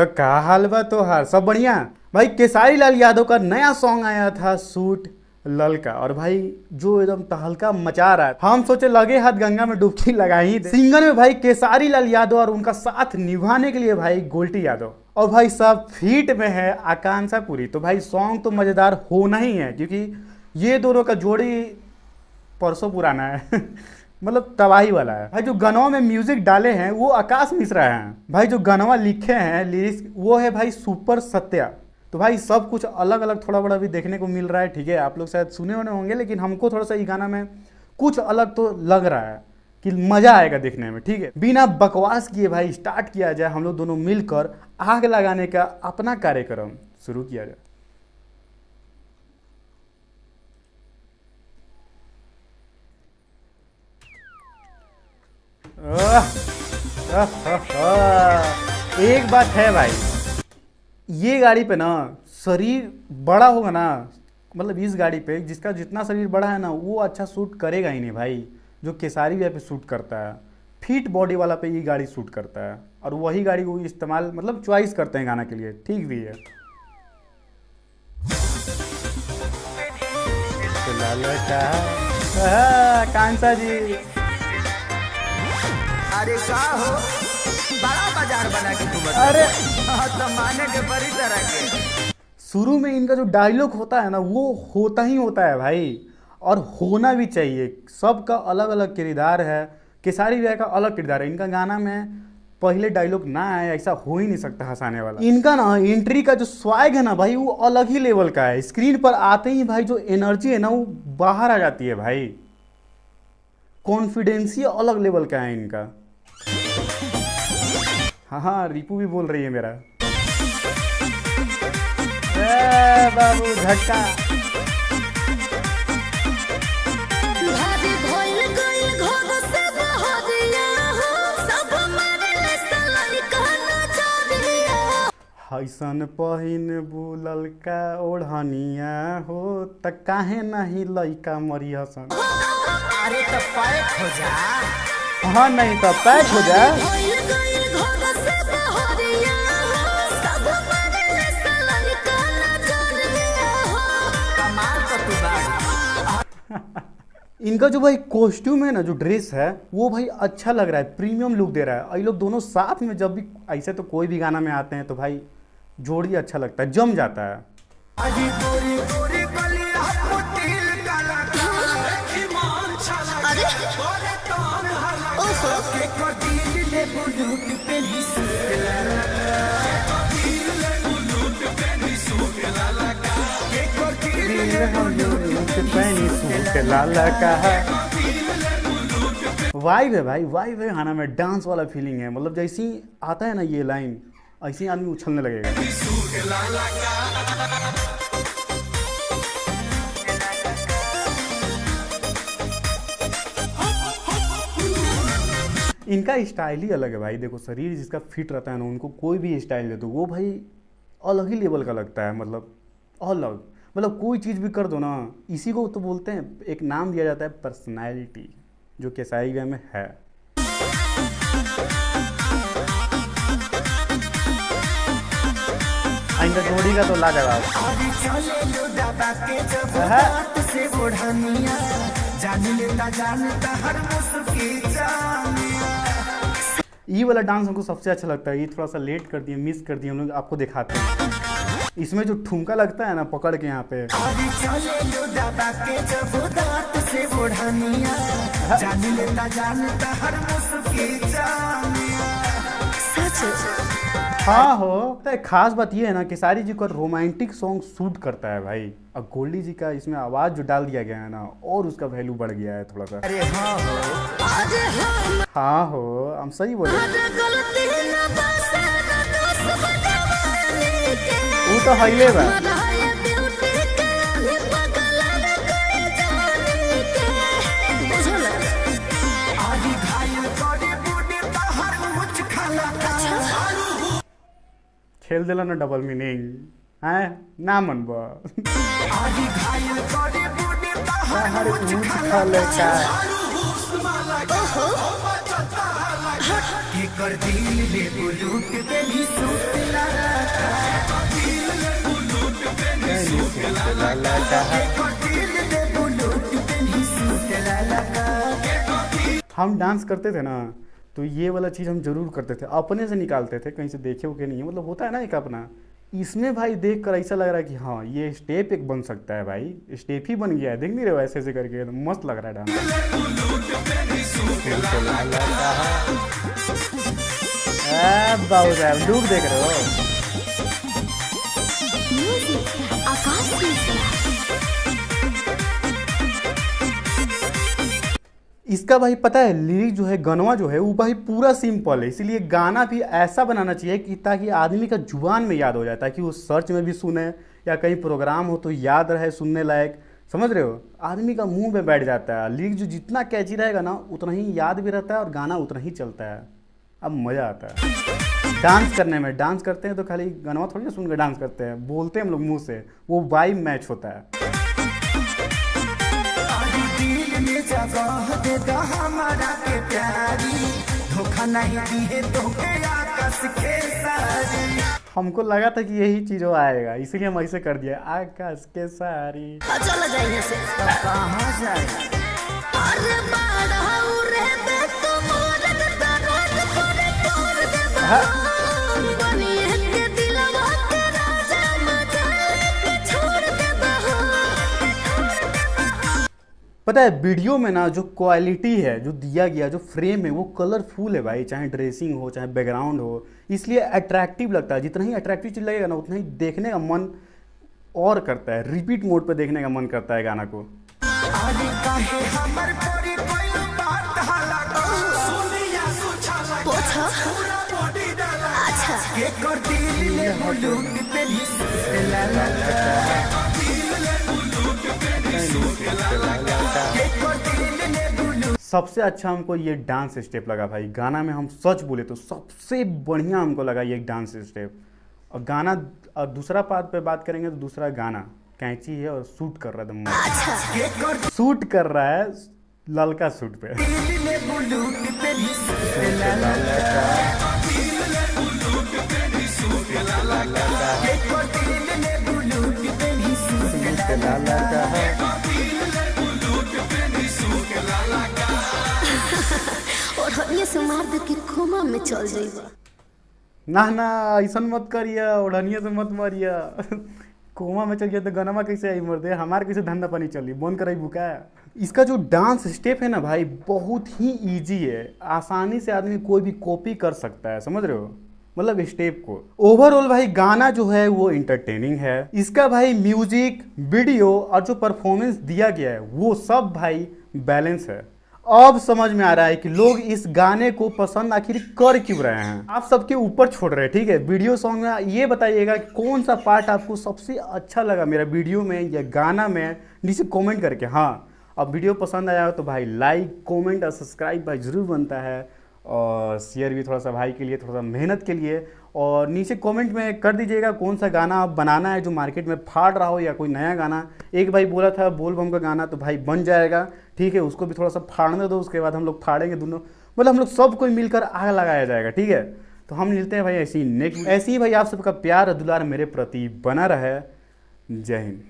तो का हाल बा तोहार? सब बढ़िया भाई। केसारी लाल यादव का नया सॉन्ग आया था सूट ललका, और भाई जो एकदम तहलका मचा रहा है। हम सोचे लगे हाथ गंगा में डुबकी लगा ही दे। सिंगर में भाई केसारी लाल यादव और उनका साथ निभाने के लिए भाई गोल्टी यादव, और भाई सब फीट में है आकांक्षा पुरी। तो भाई सॉन्ग तो मजेदार होना ही है, क्योंकि ये दोनों का जोड़ी परसों पुराना है मतलब तबाही वाला है भाई। जो गनवा में म्यूजिक डाले हैं वो आकाश मिश्रा हैं भाई। जो गनवा लिखे हैं लिरिक्स वो है भाई सुपर सत्या। तो भाई सब कुछ अलग अलग थोड़ा बड़ा भी देखने को मिल रहा है। ठीक है, आप लोग शायद सुने होने होंगे, लेकिन हमको थोड़ा सा ये गाना में कुछ अलग तो लग रहा है कि मजा आएगा देखने में। ठीक है, बिना बकवास किए भाई स्टार्ट किया जाए, हम लोग दोनों मिलकर आग लगाने का अपना कार्यक्रम शुरू किया जाए। एक बात है भाई, ये गाड़ी पे ना शरीर बड़ा होगा ना, मतलब इस गाड़ी पे जिसका जितना शरीर बड़ा है ना वो अच्छा सूट करेगा ही नहीं भाई। जो केसारी पे सूट करता है, फिट बॉडी वाला पे ये गाड़ी सूट करता है, और वही गाड़ी को इस्तेमाल मतलब चॉइस करते हैं गाना के लिए। ठीक भी है। कांसा जी, अरे का हो बड़ा बाजार बना के घूमत। अरे जमाने के बड़ी तरह के। शुरू में इनका जो डायलॉग होता है ना वो होता ही होता है भाई, और होना भी चाहिए। सबका अलग अलग किरदार है, केसारी भैया का अलग किरदार है। इनका गाना में पहले डायलॉग ना आए ऐसा हो ही नहीं सकता हंसाने वाला। इनका ना एंट्री का जो स्वैग है ना भाई वो अलग ही लेवल का है। स्क्रीन पर आते ही भाई जो एनर्जी है ना वो बाहर आ जाती है भाई। कॉन्फिडेंस ही अलग लेवल का है इनका। हाँ रिपू भी बोल रही है मेरा। बाबू झटका। ऐसन पहिन बुलल का ओढ़निया हो त काहे नहीं लइका मरिया सन। अरे तो पैक हो जा। हाँ नहीं तो पैक हो जा। इनका जो भाई कॉस्ट्यूम है ना, जो ड्रेस है वो भाई अच्छा लग रहा है, प्रीमियम लुक दे रहा है। ये लोग दोनों साथ में जब भी ऐसे तो कोई भी गाना में आते हैं तो भाई जोड़ी अच्छा लगता है, जम जाता है। वाइब है भाई, वाइब है। गाना में डांस वाला फीलिंग है, मतलब जैसे ही आता है ना ये लाइन ऐसे ही आदमी उछलने लगेगा। इनका स्टाइल ही अलग है भाई। देखो शरीर जिसका फिट रहता है ना उनको कोई भी स्टाइल दे दो वो भाई अलग ही लेवल का लगता है। मतलब अलग, मतलब कोई चीज़ भी कर दो ना, इसी को तो बोलते हैं, एक नाम दिया जाता है पर्सनैलिटी, जो केसारी भैया में है। इनका जोड़ी का तो लाजवाब। ये वाला डांस हमको सबसे अच्छा लगता है। ये थोड़ा सा लेट कर दिए, मिस कर दिए, हम लोग आपको दिखाते हैं। इसमें जो ठुमका लगता है ना पकड़ के यहाँ पे, हाँ हो। तो एक खास बात ये है ना केसारी जी का रोमांटिक सॉन्ग सूट करता है भाई, और गोल्डी जी का इसमें आवाज जो डाल दिया गया है ना और उसका वैल्यू बढ़ गया है थोड़ा सा। अरे हाँ हो, हाँ हो, हम सही बोले। वो तो हाईले बा। खेल दिला ना डबल मीनिंग है ना मन बा। कर दिल ले लूट पे भी सूत ला लड़का है। हम डांस करते थे ना तो ये वाला चीज़ हम जरूर करते थे, अपने से निकालते थे, कहीं से देखे हो कि नहीं, मतलब होता है ना एक अपना। इसमें भाई देख कर ऐसा लग रहा है कि हाँ ये स्टेप एक बन सकता है भाई, स्टेप ही बन गया है, देख नहीं रहे हो ऐसे ऐसे करके, तो मस्त लग रहा है डांस। बाबू साहब लुक देख रहे हो। इसका भाई पता है लिरिक जो है, गनवा जो है वो भाई पूरा सिंपल है, इसीलिए गाना भी ऐसा बनाना चाहिए कि ताकि आदमी का जुबान में याद हो जाए, ताकि वो सर्च में भी सुने या कहीं प्रोग्राम हो तो याद रहे सुनने लायक, समझ रहे हो, आदमी का मुंह में बैठ जाता है। लिरिक जो जितना कैची रहेगा ना उतना ही याद भी रहता है और गाना उतना ही चलता है, अब मज़ा आता है डांस करने में। डांस करते हैं तो खाली गनवा थोड़ी ना सुन के डांस करते हैं, बोलते हैं हम लोग मुँह से, वो वाइब मैच होता है। हमको लगा था कि यही चीज आएगा, इसीलिए हम ऐसे कर दिया, आकाश के सारी। चला जाइए से कहाँ जाए। पता है वीडियो में ना जो क्वालिटी है, जो दिया गया जो फ्रेम है वो कलरफुल है भाई, चाहे ड्रेसिंग हो चाहे बैकग्राउंड हो, इसलिए अट्रैक्टिव लगता है। जितना ही अट्रैक्टिव चीज लगेगा ना उतना ही देखने का मन और करता है, रिपीट मोड पे देखने का मन करता है गाना को। सबसे अच्छा हमको ये डांस स्टेप लगा भाई गाना में, हम सच बोले तो सबसे बढ़िया हमको लगा ये डांस स्टेप। और गाना और दूसरा पार्ट पे बात करेंगे तो दूसरा गाना कैंची है और शूट कर रहा है, शूट कर रहा है ललका सूट पे। और ये से मार दे के कोमा में चल जाइबा। ना ना ऐसा मत करिया, ओढ़निया से मत मारिया। कोमा में चल गया तो गनमा कैसे आई मर दे, हमारे कैसे धंधा पानी चली, बंद कराई बुका। इसका जो डांस स्टेप है ना भाई बहुत ही इजी है, आसानी से आदमी कोई भी कॉपी कर सकता है, समझ रहे हो, मतलब स्टेप को। ओवरऑल भाई गाना जो है वो इंटरटेनिंग है, इसका भाई म्यूजिक वीडियो और जो परफॉर्मेंस दिया गया है वो सब भाई बैलेंस है। अब समझ में आ रहा है कि लोग इस गाने को पसंद आखिर कर क्यों रहे हैं, आप सबके ऊपर छोड़ रहे हैं, ठीक है। वीडियो सॉन्ग में ये बताइएगा कि कौन सा पार्ट आपको सबसे अच्छा लगा मेरा वीडियो में या गाना में, नीचे कमेंट करके। हाँ अब वीडियो पसंद आया हो तो भाई लाइक कमेंट और सब्सक्राइब भाई जरूर बनता है, और शेयर भी थोड़ा सा भाई के लिए, थोड़ा सा मेहनत के लिए। और नीचे कमेंट में कर दीजिएगा कौन सा गाना आप बनाना है जो मार्केट में फाड़ रहा हो, या कोई नया गाना। एक भाई बोला था बोल बम का गाना, तो भाई बन जाएगा, ठीक है, उसको भी थोड़ा सा फाड़ने दो, उसके बाद हम लोग फाड़ेंगे दोनों, मतलब हम लोग सब कोई मिलकर आग लगाया जाएगा, ठीक है। तो हम मिलते हैं भाई ऐसे ही नेक्स्ट, ऐसे ही भाई आप सबका प्यार और दुलार मेरे प्रति बना रहे। जय हिंद।